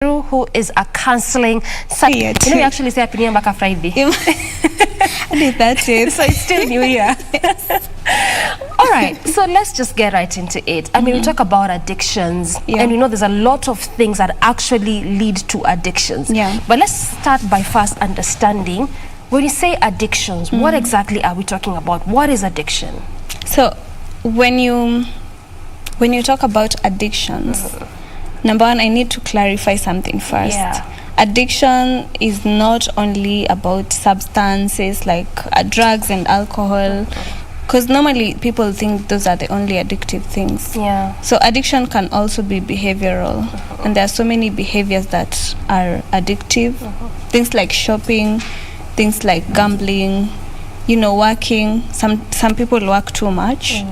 who is a counseling psychologist. You know, you actually say Happy New Year back Friday. That's it. So it's still New Year. All right, so let's just get right into it. I mean, we talk about addictions, and we know there's a lot of things that actually lead to addictions. But let's start by first understanding, when you say addictions, what exactly are we talking about? What is addiction? So when you talk about addictions, number one, I need to clarify something first. Addiction is not only about substances like drugs and alcohol, because normally people think those are the only addictive things. So addiction can also be behavioral, and there are so many behaviors that are addictive. Things like shopping, things like gambling, you know, working. Some people work too much.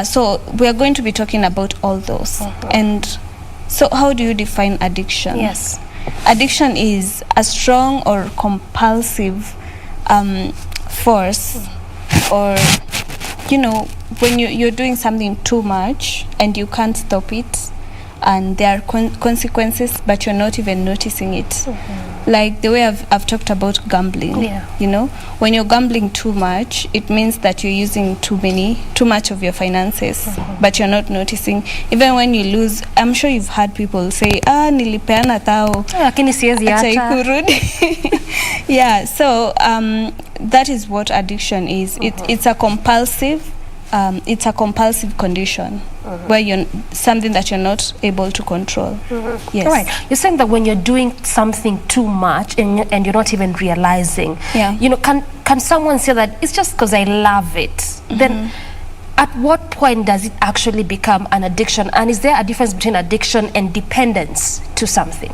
So we are going to be talking about all those. And so how do you define addiction? Addiction is a strong or compulsive force, or, you know, when you're doing something too much and you can't stop it, and there are consequences, but you're not even noticing it. Like the way I've talked about gambling. You know, when you're gambling too much, it means that you're using too much of your finances, but you're not noticing. Even when you lose, I'm sure you've heard people say, nilipeana tao, lakini siwezi acha hata. ikurudi. So that is what addiction is. It's a compulsive condition where you're something that you're not able to control. All right, you're saying that when you're doing something too much and you're not even realizing, you know, can someone say that it's just because I love it? Then at what point does it actually become an addiction? And is there a difference between addiction and dependence to something?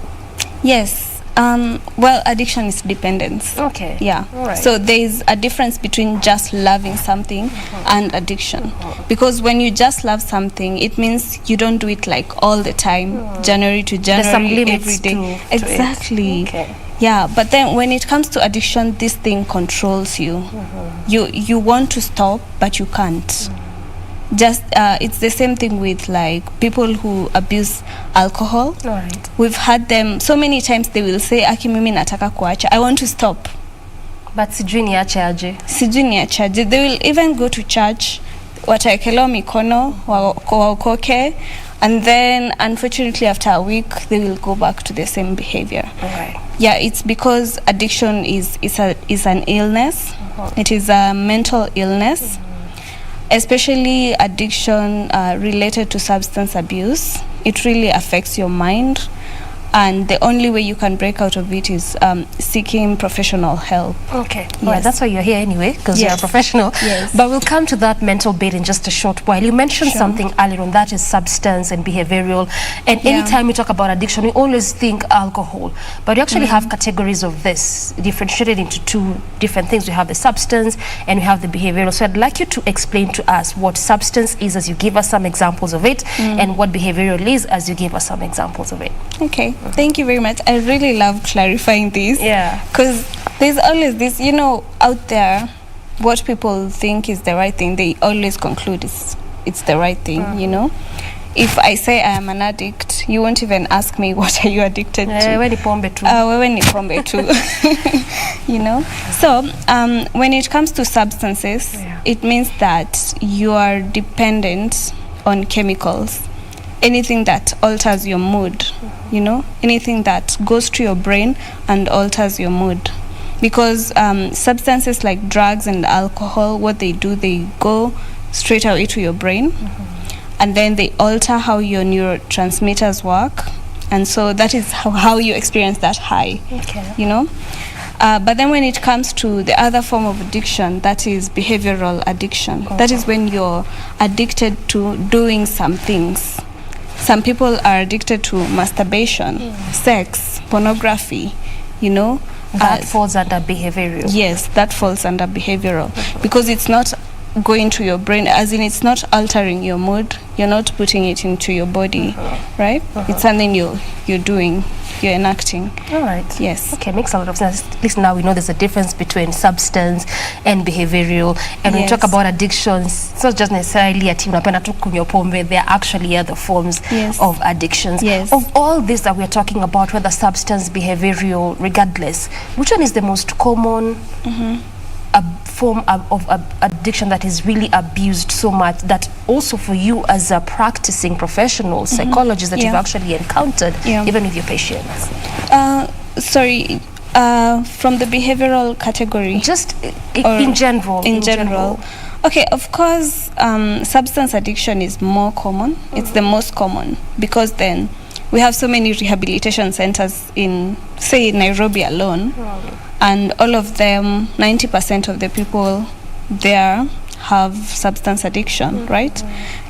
Yes. Well, addiction is dependence. All right. So there is a difference between just loving something and addiction. Because when you just love something, it means you don't do it like all the time, January to January, there's some limits every day. To exactly. it. But then when it comes to addiction, this thing controls you. You want to stop, but you can't. Just it's the same thing with like people who abuse alcohol. We've had them so many times. They will say, "Aki mimi nataka kuacha, I want to stop, but sijui niache aje." They will even go to church, wataekelewa mikono waokoke, and then unfortunately after a week they will go back to the same behavior. It's because addiction is an illness. It is a mental illness. Especially addiction related to substance abuse. It really affects your mind, and the only way you can break out of it is seeking professional help. Right, that's why you're here anyway, because you're a professional. But we'll come to that mental bit in just a short while. You mentioned something earlier on, that is substance and behavioral. And anytime we talk about addiction, we always think alcohol, but we actually have categories of this differentiated into two different things. We have the substance and we have the behavioral. So I'd like you to explain to us what substance is as you give us some examples of it, and what behavioral is as you give us some examples of it. Thank you very much. I really love clarifying this. Because there's always this, you know, out there, what people think is the right thing, they always conclude it's the right thing, you know. If I say I am an addict, you won't even ask me what are you addicted to. Wewe ni pombe tu. Wewe ni pombe tu. You know. So when it comes to substances, it means that you are dependent on chemicals. Anything that alters your mood, you know, anything that goes to your brain and alters your mood. Because substances like drugs and alcohol, what they do, they go straight away to your brain, and then they alter how your neurotransmitters work, and so that is how you experience that high. You know. But then when it comes to the other form of addiction, that is behavioral addiction. That is when you're addicted to doing some things. Some people are addicted to masturbation, sex, pornography, you know. That falls under behavioral. Yes, that falls under behavioral. Because it's not going to your brain, as in it's not altering your mood. You're not putting it into your body, right? It's something you're doing. you're enacting. All right. Yes. Okay, makes a lot of sense. At least now we know there's a difference between substance and behavioral. And when we talk about addictions, it's not just necessarily a team unapenda tu kunywa pombe. There are actually other forms of addictions. Yes. Of all this that we're talking about, whether substance, behavioral, regardless, which one is the most common a form of addiction that is really abused so much that also for you as a practicing professional psychologist that you've actually encountered even with your patients? Sorry, from the behavioral category? Just in general. In general. Okay, of course, substance addiction is more common. It's the most common because then we have so many rehabilitation centers in, say, Nairobi alone. And all of them, 90% of the people there have substance addiction, right?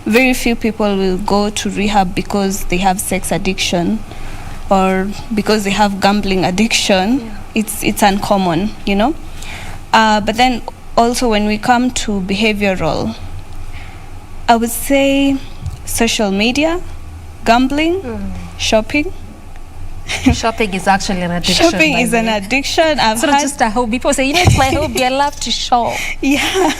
Very few people will go to rehab because they have sex addiction or because they have gambling addiction. It's uncommon, you know? But then also when we come to behavioral, I would say social media, gambling, shopping. Shopping is actually an addiction. Shopping is an addiction. It's not just a hobby. People say, you know, it's my hobby. I love to shop. Yeah.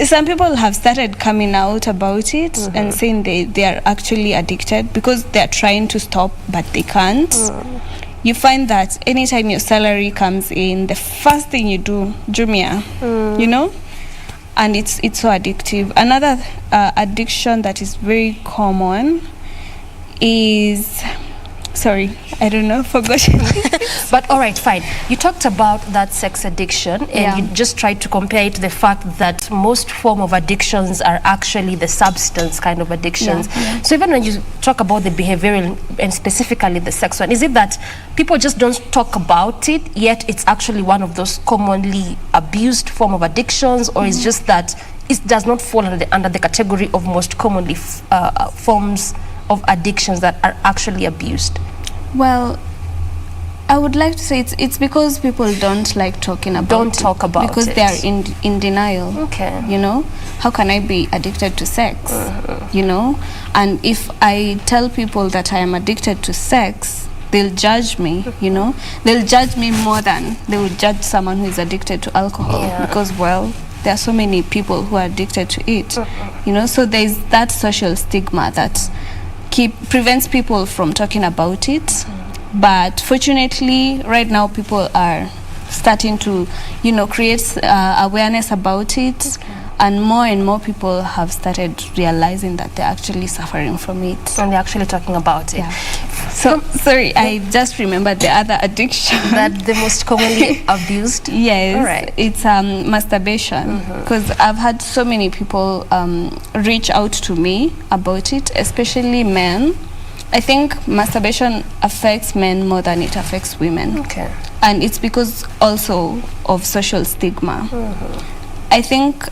Some people have started coming out about it and saying they are actually addicted because they are trying to stop, but they can't. You find that anytime your salary comes in, the first thing you do, Jumia, you know? And it's so addictive. Another addiction that is very common is... Sorry, I don't know, forgotten. But all right, fine. You talked about that sex addiction and you just tried to compare it to the fact that most form of addictions are actually the substance kind of addictions. So even when you talk about the behavioral and specifically the sex one, is it that people just don't talk about it, yet it's actually one of those commonly abused form of addictions, or is just that it does not fall under the category of most commonly forms of addictions that are actually abused? Well, I would like to say it's because people don't like talking about Don't talk about because it. they are in denial. Okay. You know, how can I be addicted to sex? You know, and if I tell people that I am addicted to sex, they'll judge me. You know, they'll judge me more than they would judge someone who is addicted to alcohol because, well, there are so many people who are addicted to it. You know, so there's that social stigma that prevents people from talking about it. But fortunately, right now people are starting to, you know, create awareness about it, and more people have started realizing that they're actually suffering from it. And they're actually talking about it. So, sorry, I just remembered the other addiction. That the most commonly abused? Yes. All right. It's masturbation. Because I've had so many people reach out to me about it, especially men. I think masturbation affects men more than it affects women. Okay. And it's because also of social stigma. I think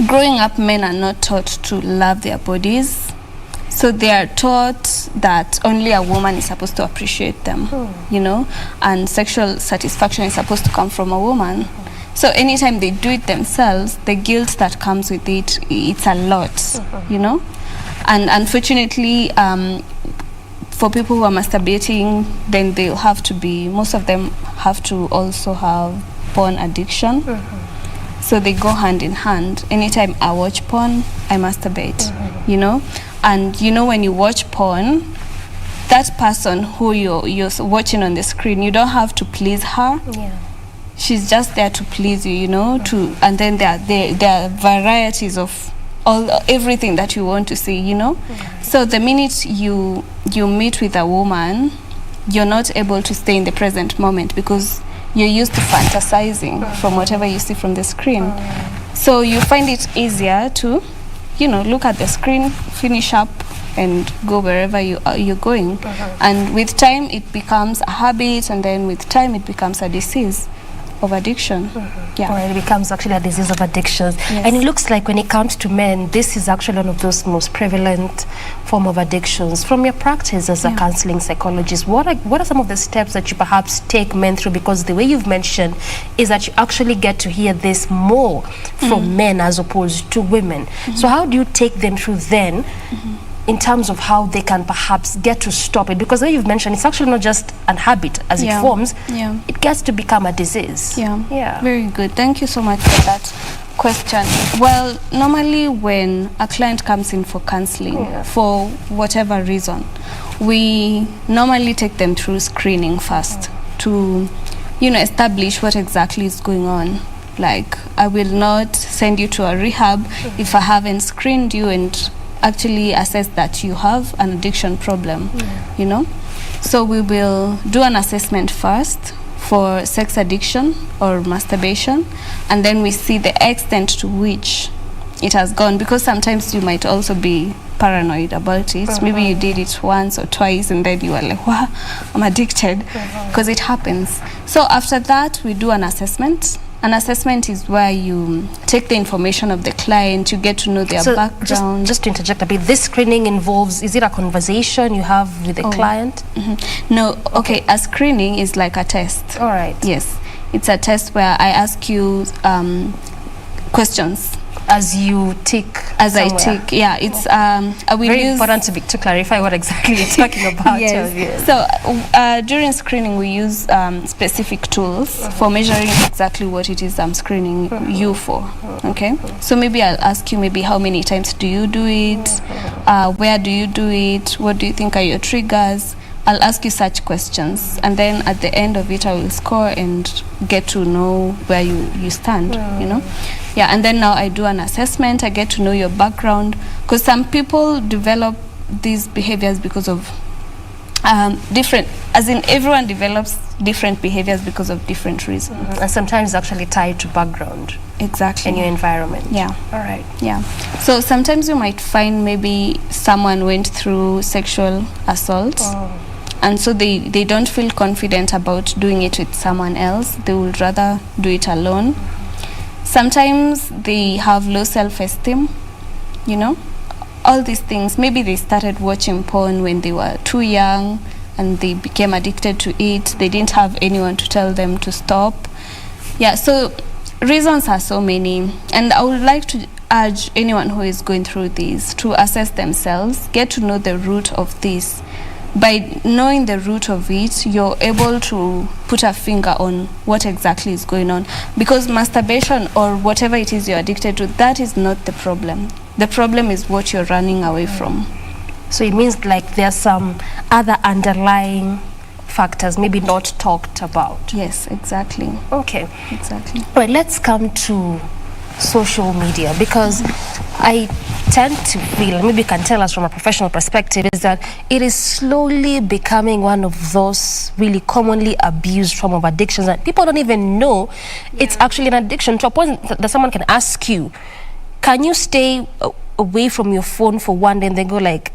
growing up, men are not taught to love their bodies. So they are taught that only a woman is supposed to appreciate them, you know, and sexual satisfaction is supposed to come from a woman. So anytime they do it themselves, the guilt that comes with it, it's a lot, you know. And unfortunately, for people who are masturbating, then they'll have to be, most of them have to also have porn addiction. So they go hand in hand. Anytime I watch porn, I masturbate, you know. And you know, when you watch porn, that person who you're watching on the screen, you don't have to please her. She's just there to please you, you know. And then there are varieties of everything that you want to see, you know. So the minute you meet with a woman, you're not able to stay in the present moment because you're used to fantasizing from whatever you see from the screen. So you find it easier to, you know, look at the screen, finish up, and go wherever you're going. And with time, it becomes a habit, and then with time, it becomes a disease of addiction. Or it becomes actually a disease of addictions. And it looks like when it comes to men, this is actually one of those most prevalent form of addictions. From your practice as a counseling psychologist, what are some of the steps that you perhaps take men through? Because the way you've mentioned is that you actually get to hear this more from men as opposed to women. So how do you take them through then in terms of how they can perhaps get to stop it? Because as you've mentioned, it's actually not just an habit as it forms. It gets to become a disease. Very good. Thank you so much for that question. Well, normally when a client comes in for counseling, for whatever reason, we normally take them through screening first to, establish what exactly is going on. Like, I will not send you to a rehab if I haven't screened you and actually assess that you have an addiction problem, So we will do an assessment first for sex addiction or masturbation, and then we see the extent to which it has gone, because sometimes you might also be paranoid about it. Maybe you did it once or twice and then you are like, wow, I'm addicted, because it happens. So after that, we do an assessment. An assessment is where you take the information of the client, you get to know their background. Just to interject a bit, this screening involves, is it a conversation you have with the client? No, okay, a screening is like a test. All right. Yes, it's a test where I ask you questions. As you tick As somewhere. I tick, yeah. It's very important to clarify what exactly you're talking about. Yes. So during screening, we use specific tools for measuring exactly what it is I'm screening you for. Okay. So maybe I'll ask you, maybe how many times do you do it? Where do you do it? What do you think are your triggers? I'll ask you such questions, and then at the end of it, I will score and get to know where you stand, and then now I do an assessment. I get to know your background, because some people develop these behaviors because of different, as in everyone develops different behaviors because of different reasons. And sometimes actually tied to background. Exactly. In your environment. Yeah. All right. Yeah. So sometimes you might find maybe someone went through sexual assault. And so they don't feel confident about doing it with someone else. They would rather do it alone. Sometimes they have low self-esteem, all these things. Maybe they started watching porn when they were too young and they became addicted to it. They didn't have anyone to tell them to stop. Yeah, so reasons are so many. And I would like to urge anyone who is going through this to assess themselves, get to know the root of this. By knowing the root of it, you're able to put a finger on what exactly is going on. Because masturbation or whatever it is you're addicted to, that is not the problem. The problem is what you're running away from. So it means like there's some other underlying factors maybe not talked about. Yes, exactly. Okay. Exactly. All right, let's come to social media, because I tend to feel, and maybe you can tell us from a professional perspective, is that it is slowly becoming one of those really commonly abused form of addictions that people don't even know it's actually an addiction, to a point that someone can ask you, can you stay away from your phone for one day, and then go like,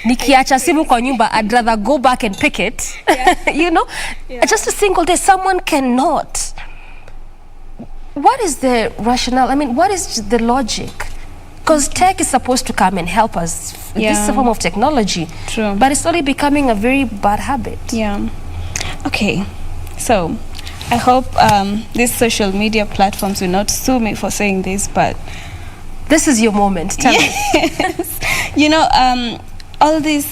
nikiacha simu kwa nyumba, I'd rather go back and pick it. Just a single day. Someone cannot. What is the rationale? I mean, what is the logic? Because tech is supposed to come and help us. This is a form of technology. True. But it's slowly becoming a very bad habit. Yeah. Okay. So, I hope these social media platforms will not sue me for saying this, but this is your moment. Tell me. All this,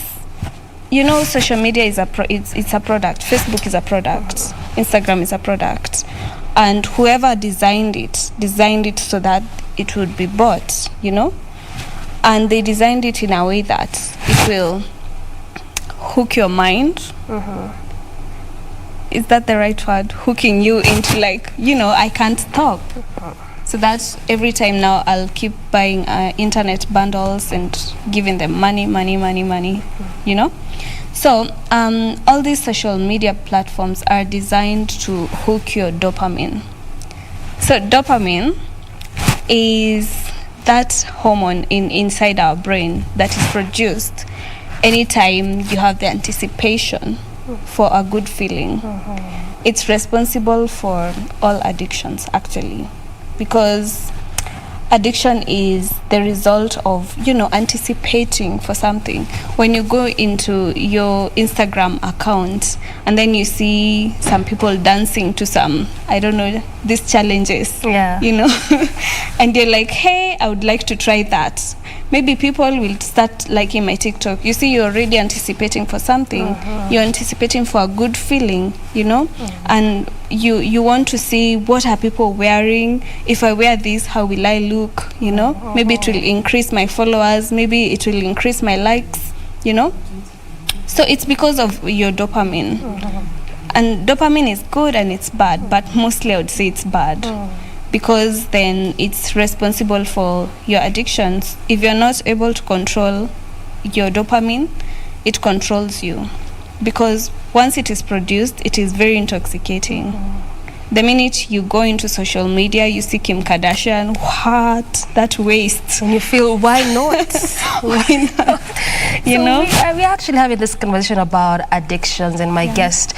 social media is it's a product. Facebook is a product. Instagram is a product. And whoever designed it so that it would be bought, and they designed it in a way that it will hook your mind. Is that the right word? Hooking you into I can't stop. So that's every time now I'll keep buying internet bundles and giving them money. So all these social media platforms are designed to hook your dopamine. So dopamine is that hormone inside our brain that is produced anytime you have the anticipation for a good feeling. It's responsible for all addictions, actually, because addiction is the result of, anticipating for something. When you go into your Instagram account and then you see some people dancing to some I don't know, these challenges, you know, and you're like, hey, I would like to try that. Maybe people will start liking my TikTok. You see, you're already anticipating for something. You're anticipating for a good feeling, you know, and you want to see what are people wearing. If I wear this, how will I look, you know? Maybe it will increase my followers. Maybe it will increase my likes, you know? So it's because of your dopamine. And dopamine is good and it's bad, but mostly I would say it's bad. Because then it's responsible for your addictions. If you're not able to control your dopamine, it controls you. Because once it is produced, it is very intoxicating. The minute you go into social media, you see Kim Kardashian, what? That waste. And you feel, why not? Why not? You know? We're actually having this conversation about addictions, and my guest,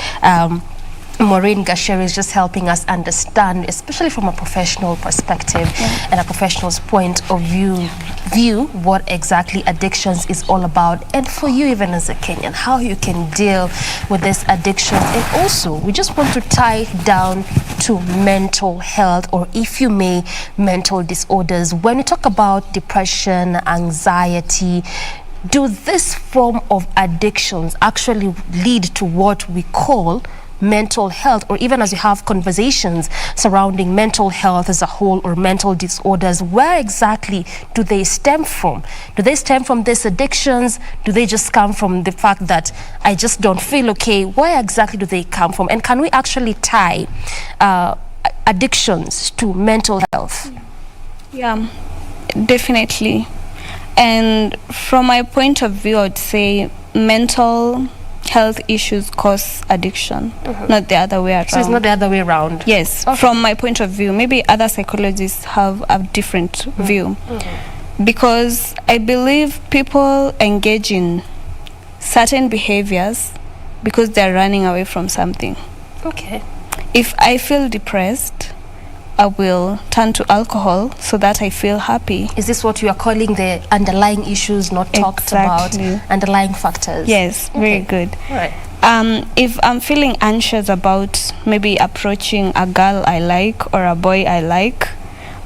Maureen Gasheri, is just helping us understand, especially from a professional perspective and a professional's point of view, what exactly addictions is all about, and for you even as a Kenyan, how you can deal with this addiction. And also, we just want to tie down to mental health, or if you may, mental disorders. When we talk about depression, anxiety, do this form of addictions actually lead to what we call mental health, or even as you have conversations surrounding mental health as a whole or mental disorders, where exactly do they stem from? Do they stem from these addictions? Do they just come from the fact that I just don't feel okay? Where exactly do they come from? And can we actually tie addictions to mental health? Yeah, definitely. And from my point of view, I'd say mental health issues cause addiction, not the other way around. So it's not the other way around? Yes, from my point of view. Maybe other psychologists have a different view. Because I believe people engage in certain behaviors because they're running away from something. Okay. If I feel depressed, I will turn to alcohol so that I feel happy. Is this what you are calling the underlying issues not talked about, underlying factors? Yes, very good. Right. If I'm feeling anxious about maybe approaching a girl I like or a boy I like,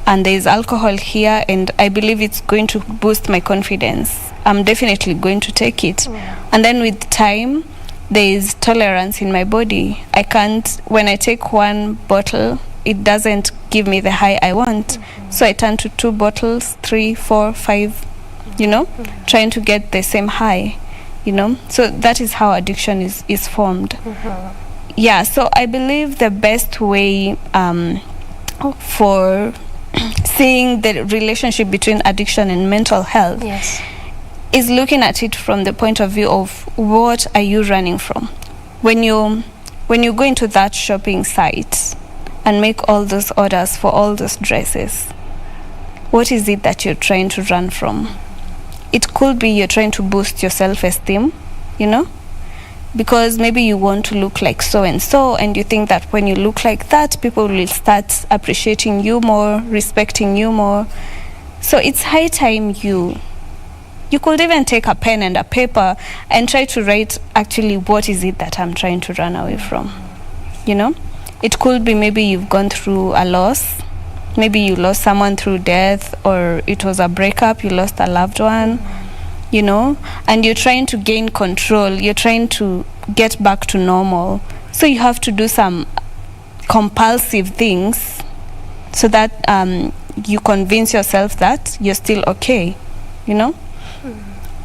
and there's alcohol here and I believe it's going to boost my confidence, I'm definitely going to take it. And then with time, there is tolerance in my body. I can't, when I take one bottle, it doesn't give me the high I want. So I turn to 2 bottles, 3, 4, 5, you know, trying to get the same high, you know. So that is how addiction is formed. Yeah, so I believe the best way for seeing the relationship between addiction and mental health is looking at it from the point of view of what are you running from. When you go into that shopping site and make all those orders for all those dresses, what is it that you're trying to run from? It could be you're trying to boost your self-esteem, you know, because maybe you want to look like so and so, and you think that when you look like that, people will start appreciating you more, respecting you more. So it's high time you could even take a pen and a paper and try to write actually what is it that I'm trying to run away from, you know. It could be maybe you've gone through a loss. Maybe you lost someone through death, or it was a breakup, you lost a loved one, you know, and you're trying to gain control. You're trying to get back to normal. So you have to do some compulsive things so that you convince yourself that you're still okay, you know.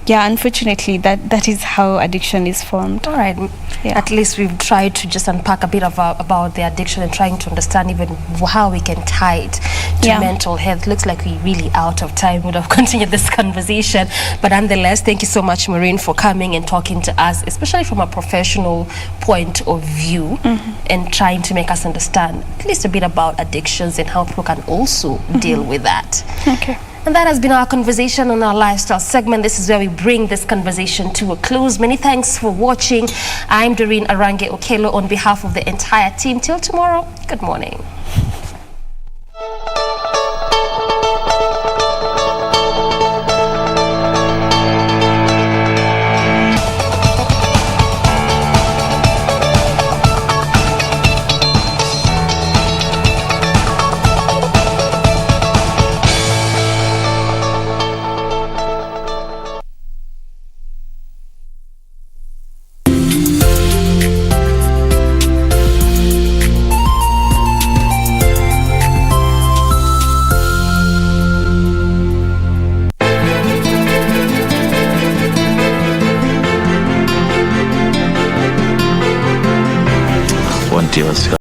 Yeah, unfortunately, that is how addiction is formed. All right. Yeah. At least we've tried to just unpack a bit about the addiction and trying to understand even how we can tie it to mental health. Looks like we're really out of time. We would have continued this conversation. But nonetheless, thank you so much, Maureen, for coming and talking to us, especially from a professional point of view, and trying to make us understand at least a bit about addictions and how people can also deal with that. Okay. And that has been our conversation on our lifestyle segment. This is where we bring this conversation to a close. Many thanks for watching. I'm Doreen Arange Okelo on behalf of the entire team. Till tomorrow, good morning. continuously.